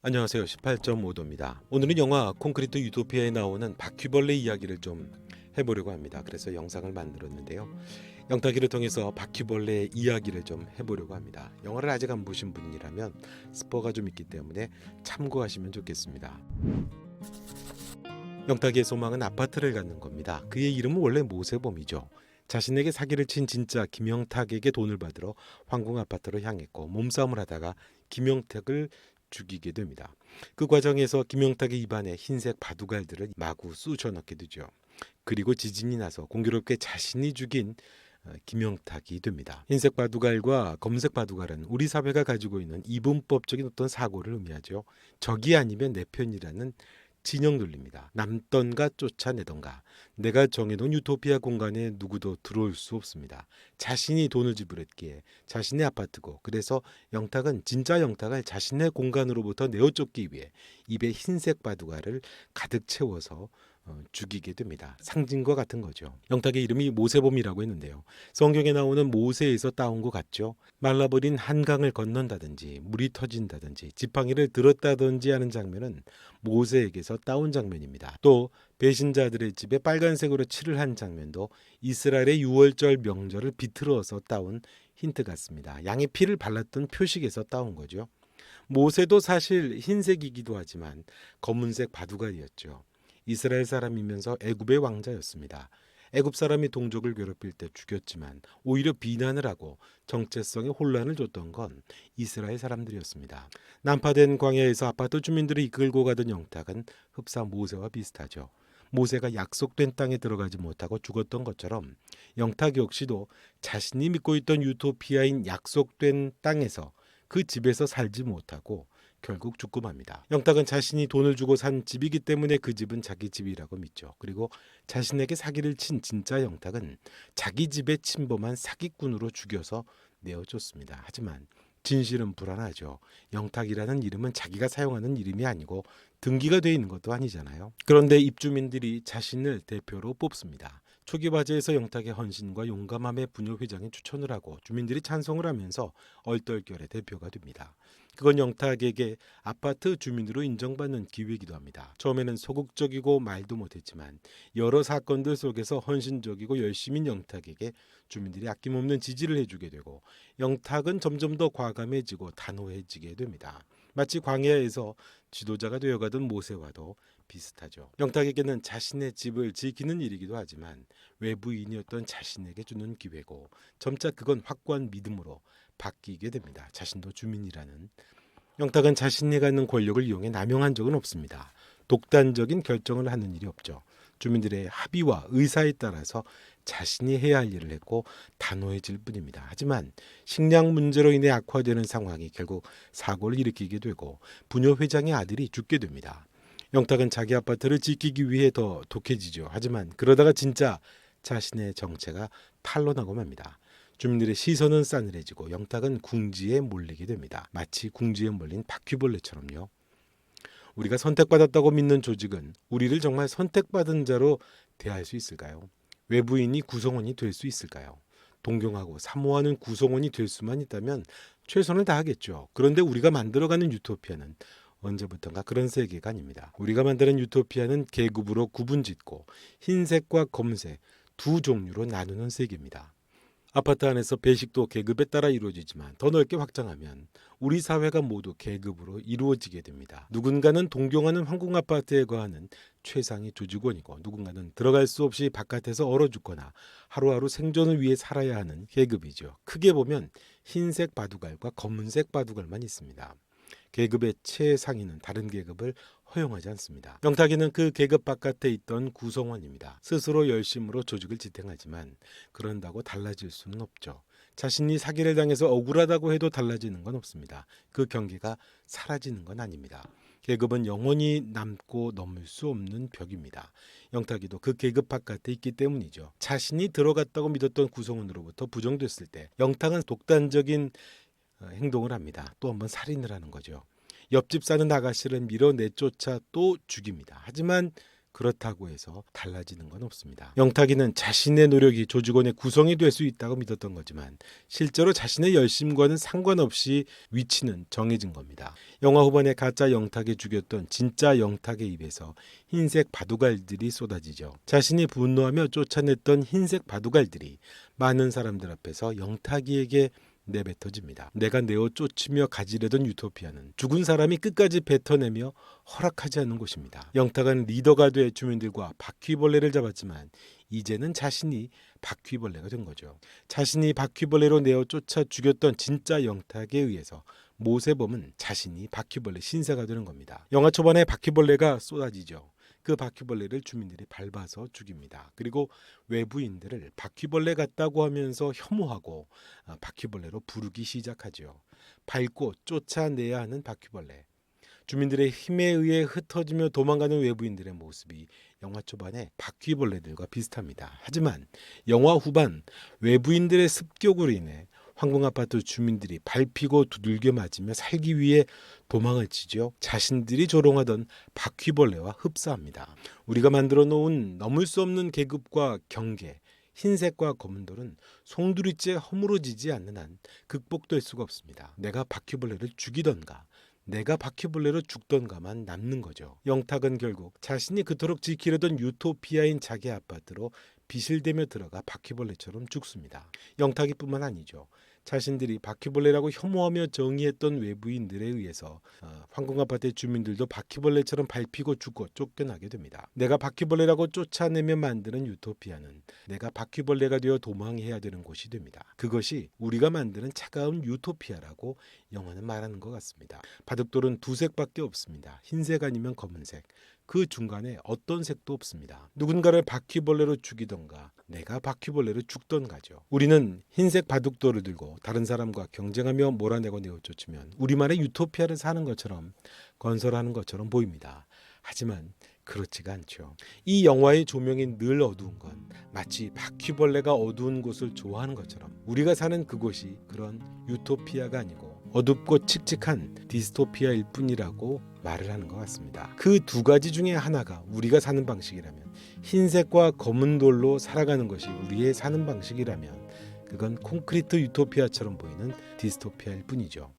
안녕하세요. 18.5도입니다. 오늘은 영화 콘크리트 유토피아에 나오는 바퀴벌레 이야기를 좀 해보려고 합니다. 그래서 영상을 만들었는데요. 영탁이를 통해서 바퀴벌레 이야기를 좀 해보려고 합니다. 영화를 아직 안 보신 분이라면 스포가 좀 있기 때문에 참고하시면 좋겠습니다. 영탁이의 소망은 아파트를 갖는 겁니다. 그의 이름은 원래 모세범이죠. 자신에게 사기를 친 진짜 김영탁에게 돈을 받으러 황궁 아파트로 향했고 몸싸움을 하다가 김영탁을 죽이게 됩니다. 그 과정에서 김영탁의 입안에 흰색 바둑알들을 마구 쑤셔 넣게 되죠. 그리고 지진이 나서 공교롭게 자신이 죽인 김영탁이 됩니다. 흰색 바둑알과 검은색 바둑알은 우리 사회가 가지고 있는 이분법적인 어떤 사고를 의미하죠. 적이 아니면 내 편이라는 진영 논리입니다. 남던가 쫓아내던가. 내가 정해놓은 유토피아 공간에 누구도 들어올 수 없습니다. 자신이 돈을 지불했기에 자신의 아파트고, 그래서 영탁은 진짜 영탁을 자신의 공간으로부터 내어쫓기 위해 입에 흰색 바둑알을 가득 채워서 죽이게 됩니다. 상징과 같은 거죠. 영탁의 이름이 모세범이라고 했는데요. 성경에 나오는 모세에서 따온 것 같죠. 말라버린 한강을 건넌다든지 물이 터진다든지 지팡이를 들었다든지 하는 장면은 모세에게서 따온 장면입니다. 또 배신자들의 집에 빨간색으로 칠을 한 장면도 이스라엘의 유월절 명절을 비틀어서 따온 힌트 같습니다. 양의 피를 발랐던 표식에서 따온 거죠. 모세도 사실 흰색이기도 하지만 검은색 바둑알이었죠. 이스라엘 사람이면서 애굽의 왕자였습니다. 애굽 사람이 동족을 괴롭힐 때 죽였지만 오히려 비난을 하고 정체성에 혼란을 줬던 건 이스라엘 사람들이었습니다. 난파된 광야에서 아파트 주민들을 이끌고 가던 영탁은 흡사 모세와 비슷하죠. 모세가 약속된 땅에 들어가지 못하고 죽었던 것처럼 영탁 역시도 자신이 믿고 있던 유토피아인 약속된 땅에서, 그 집에서 살지 못하고 결국 죽고 맙니다. 영탁은 자신이 돈을 주고 산 집이기 때문에 그 집은 자기 집이라고 믿죠. 그리고 자신에게 사기를 친 진짜 영탁은 자기 집에 침범한 사기꾼으로 죽여서 내어줬습니다. 하지만 진실은 불안하죠. 영탁이라는 이름은 자기가 사용하는 이름이 아니고 등기가 되어 있는 것도 아니잖아요. 그런데 입주민들이 자신을 대표로 뽑습니다. 초기 화재에서 영탁의 헌신과 용감함에 부녀 회장이 추천을 하고 주민들이 찬성을 하면서 얼떨결에 대표가 됩니다. 그건 영탁에게 아파트 주민으로 인정받는 기회이기도 합니다. 처음에는 소극적이고 말도 못했지만 여러 사건들 속에서 헌신적이고 열심인 영탁에게 주민들이 아낌없는 지지를 해주게 되고, 영탁은 점점 더 과감해지고 단호해지게 됩니다. 마치 광야에서 지도자가 되어가던 모세와도 비슷하죠. 영탁에게는 자신의 집을 지키는 일이기도 하지만 외부인이었던 자신에게 주는 기회고, 점차 그건 확고한 믿음으로 바뀌게 됩니다. 자신도 주민이라는. 영탁은 자신이 갖는 권력을 이용해 남용한 적은 없습니다. 독단적인 결정을 하는 일이 없죠. 주민들의 합의와 의사에 따라서 자신이 해야 할 일을 했고 단호해질 뿐입니다. 하지만 식량 문제로 인해 악화되는 상황이 결국 사고를 일으키게 되고 부녀 회장의 아들이 죽게 됩니다. 영탁은 자기 아파트를 지키기 위해 더 독해지죠. 하지만 그러다가 진짜 자신의 정체가 탄로나고 맙니다. 주민들의 시선은 싸늘해지고 영탁은 궁지에 몰리게 됩니다. 마치 궁지에 몰린 바퀴벌레처럼요. 우리가 선택받았다고 믿는 조직은 우리를 정말 선택받은 자로 대할 수 있을까요? 외부인이 구성원이 될 수 있을까요? 동경하고 사모하는 구성원이 될 수만 있다면 최선을 다하겠죠. 그런데 우리가 만들어가는 유토피아는 언제부턴가 그런 세계가 아닙니다. 우리가 만드는 유토피아는 계급으로 구분짓고 흰색과 검은색 두 종류로 나누는 세계입니다. 아파트 안에서 배식도 계급에 따라 이루어지지만 더 넓게 확장하면 우리 사회가 모두 계급으로 이루어지게 됩니다. 누군가는 동경하는 황궁 아파트에 거하는 최상위 조직원이고, 누군가는 들어갈 수 없이 바깥에서 얼어 죽거나 하루하루 생존을 위해 살아야 하는 계급이죠. 크게 보면 흰색 바둑알과 검은색 바둑알만 있습니다. 계급의 최상위는 다른 계급을 허용하지 않습니다. 영탁이는 그 계급 바깥에 있던 구성원입니다. 스스로 열심으로 조직을 지탱하지만 그런다고 달라질 수는 없죠. 자신이 사기를 당해서 억울하다고 해도 달라지는 건 없습니다. 그 경계가 사라지는 건 아닙니다. 계급은 영원히 남고 넘을 수 없는 벽입니다. 영탁이도 그 계급 바깥에 있기 때문이죠. 자신이 들어갔다고 믿었던 구성원으로부터 부정됐을 때 영탁은 독단적인 행동을 합니다. 또 한번 살인을 하는 거죠. 옆집 사는 아가씨를 밀어 내쫓아 또 죽입니다. 하지만 그렇다고 해서 달라지는 건 없습니다. 영탁이는 자신의 노력이 조직원의 구성이 될 수 있다고 믿었던 거지만 실제로 자신의 열심과는 상관없이 위치는 정해진 겁니다. 영화 후반에 가짜 영탁이 죽였던 진짜 영탁의 입에서 흰색 바둑알들이 쏟아지죠. 자신이 분노하며 쫓아냈던 흰색 바둑알들이 많은 사람들 앞에서 영탁이에게 내뱉어집니다. 내가 내어 쫓으며 가지려던 유토피아는 죽은 사람이 끝까지 뱉어내며 허락하지 않는 곳입니다. 영탁은 리더가 돼 주민들과 바퀴벌레를 잡았지만 이제는 자신이 바퀴벌레가 된 거죠. 자신이 바퀴벌레로 내어 쫓아 죽였던 진짜 영탁에 의해서 모세범은 자신이 바퀴벌레 신세가 되는 겁니다. 영화 초반에 바퀴벌레가 쏟아지죠. 그 바퀴벌레를 주민들이 밟아서 죽입니다. 그리고 외부인들을 바퀴벌레 같다고 하면서 혐오하고 바퀴벌레로 부르기 시작하죠. 밟고 쫓아내야 하는 바퀴벌레. 주민들의 힘에 의해 흩어지며 도망가는 외부인들의 모습이 영화 초반의 바퀴벌레들과 비슷합니다. 하지만 영화 후반 외부인들의 습격으로 인해 황궁아파트 주민들이 밟히고 두들겨 맞으며 살기 위해 도망을 치죠. 자신들이 조롱하던 바퀴벌레와 흡사합니다. 우리가 만들어 놓은 넘을 수 없는 계급과 경계, 흰색과 검은돌은 송두리째 허물어지지 않는 한 극복될 수가 없습니다. 내가 바퀴벌레를 죽이던가 내가 바퀴벌레로 죽던가만 남는 거죠. 영탁은 결국 자신이 그토록 지키려던 유토피아인 자기 아파트로 비실대며 들어가 바퀴벌레처럼 죽습니다. 영탁이뿐만 아니죠. 자신들이 바퀴벌레라고 혐오하며 정의했던 외부인들에 의해서 황궁아파트의 주민들도 바퀴벌레처럼 밟히고 죽고 쫓겨나게 됩니다. 내가 바퀴벌레라고 쫓아내며 만드는 유토피아는 내가 바퀴벌레가 되어 도망해야 되는 곳이 됩니다. 그것이 우리가 만드는 차가운 유토피아라고 영화는 말하는 것 같습니다. 바둑돌은 두 색밖에 없습니다. 흰색 아니면 검은색. 그 중간에 어떤 색도 없습니다. 누군가를 바퀴벌레로 죽이던가 내가 바퀴벌레로 죽던가죠. 우리는 흰색 바둑돌을 들고 다른 사람과 경쟁하며 몰아내고 내어쫓으면 우리만의 유토피아를 사는 것처럼 건설하는 것처럼 보입니다. 하지만 그렇지가 않죠. 이 영화의 조명이 늘 어두운 건 마치 바퀴벌레가 어두운 곳을 좋아하는 것처럼 우리가 사는 그곳이 그런 유토피아가 아니고 어둡고 칙칙한 디스토피아일 뿐이라고 말을 하는 것 같습니다. 그 두 가지 중에 하나가 우리가 사는 방식이라면, 흰색과 검은 돌로 살아가는 것이 우리의 사는 방식이라면 그건 콘크리트 유토피아처럼 보이는 디스토피아일 뿐이죠.